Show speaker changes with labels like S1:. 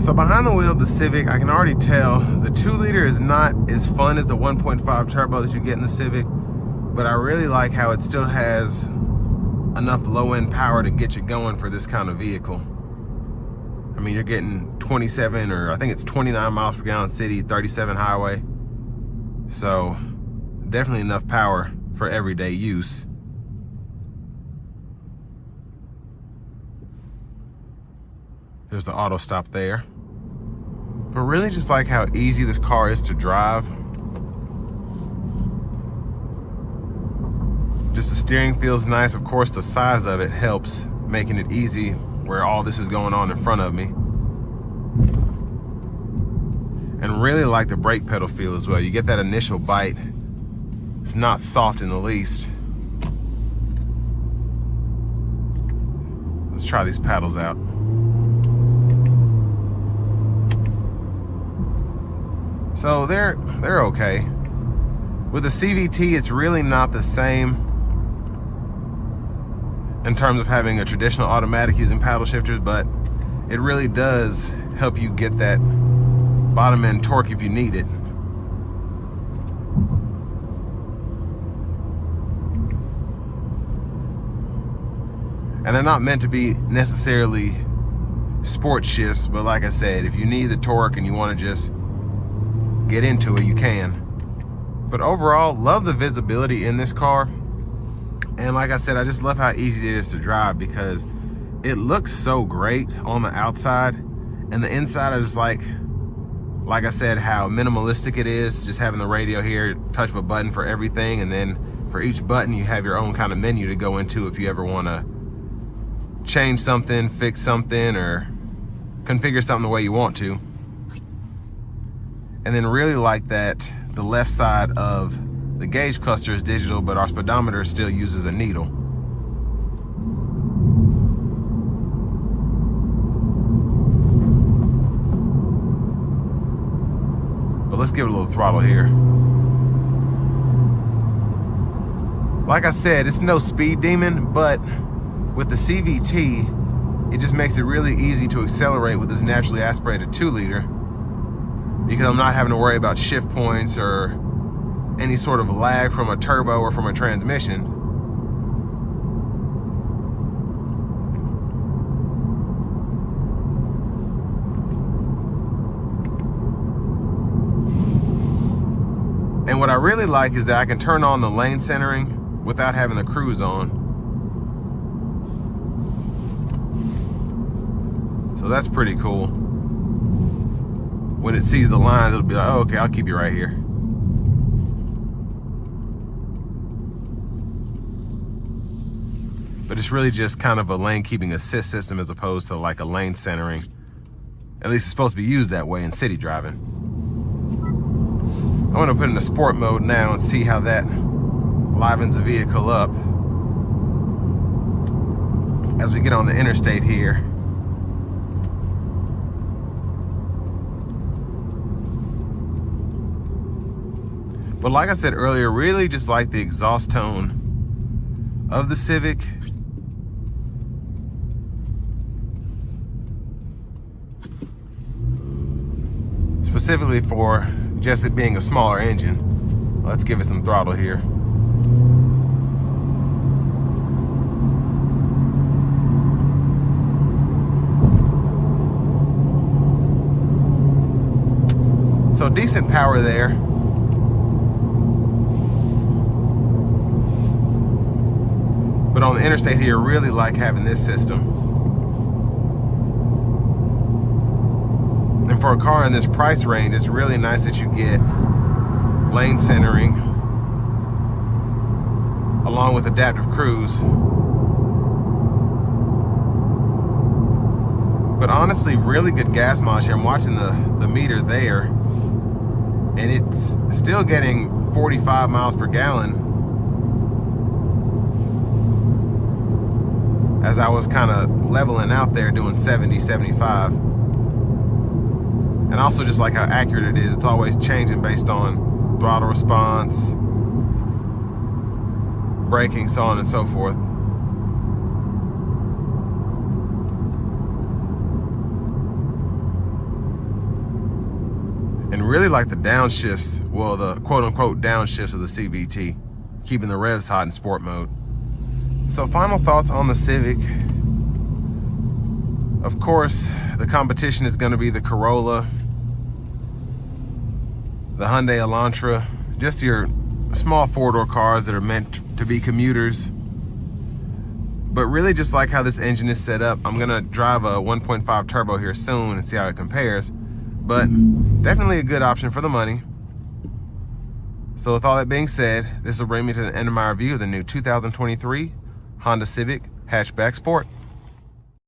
S1: So behind the wheel of the Civic, I can already tell the 2-liter is not as fun as the 1.5 turbo that you get in the Civic, but I really like how it still has enough low-end power to get you going for this kind of vehicle. I mean, you're getting 27, or I think it's 29 miles per gallon city, 37 highway. So definitely enough power for everyday use. There's the auto stop there. But really just like how easy this car is to drive. Just the steering feels nice. Of course, the size of it helps, making it easy where all this is going on in front of me. And really like the brake pedal feel as well. You get that initial bite. It's not soft in the least. Let's try these paddles out. So they're okay. With the CVT, it's really not the same in terms of having a traditional automatic using paddle shifters, but it really does help you get that bottom end torque if you need it. And they're not meant to be necessarily sport shifts, but like I said, if you need the torque and you want to just get into it, you can. But overall, love the visibility in this car. And like I said, I just love how easy it is to drive because it looks so great on the outside, and the inside I just like I said, how minimalistic it is, just having the radio here, touch of a button for everything, and then for each button you have your own kind of menu to go into if you ever want to change something, fix something, or configure something the way you want to. And then really like that the left side of the gauge cluster is digital, but our speedometer still uses a needle. But let's give it a little throttle here. Like I said, it's no speed demon, but with the CVT, it just makes it really easy to accelerate with this naturally aspirated 2-liter, because I'm not having to worry about shift points or any sort of lag from a turbo or from a transmission. And what I really like is that I can turn on the lane centering without having the cruise on. So that's pretty cool. When it sees the lines, it'll be like, oh, okay, I'll keep you right here. But it's really just kind of a lane keeping assist system as opposed to like a lane centering. At least it's supposed to be used that way in city driving. I'm gonna put it in the sport mode now and see how that livens the vehicle up as we get on the interstate here. But like I said earlier, really just like the exhaust tone of the Civic. Specifically for just it being a smaller engine. Let's give it some throttle here. So decent power there. But on the interstate here, really like having this system. And for a car in this price range, it's really nice that you get lane centering along with adaptive cruise. But honestly, really good gas mileage here. I'm watching the meter there, and it's still getting 45 miles per gallon. As I was kind of leveling out there doing 70, 75. And also just like how accurate it is, it's always changing based on throttle response, braking, so on and so forth. and really like the downshifts, well, the quote-unquote downshifts of the CVT, keeping the revs hot in sport mode. So final thoughts on the Civic. Of course, the competition is going to be the Corolla, the Hyundai Elantra, just your small four-door cars that are meant to be commuters. But really just like how this engine is set up, I'm gonna drive a 1.5 turbo here soon and see how it compares. But definitely a good option for the money. So with all that being said, this will bring me to the end of my review of the new 2023 Honda Civic Hatchback Sport.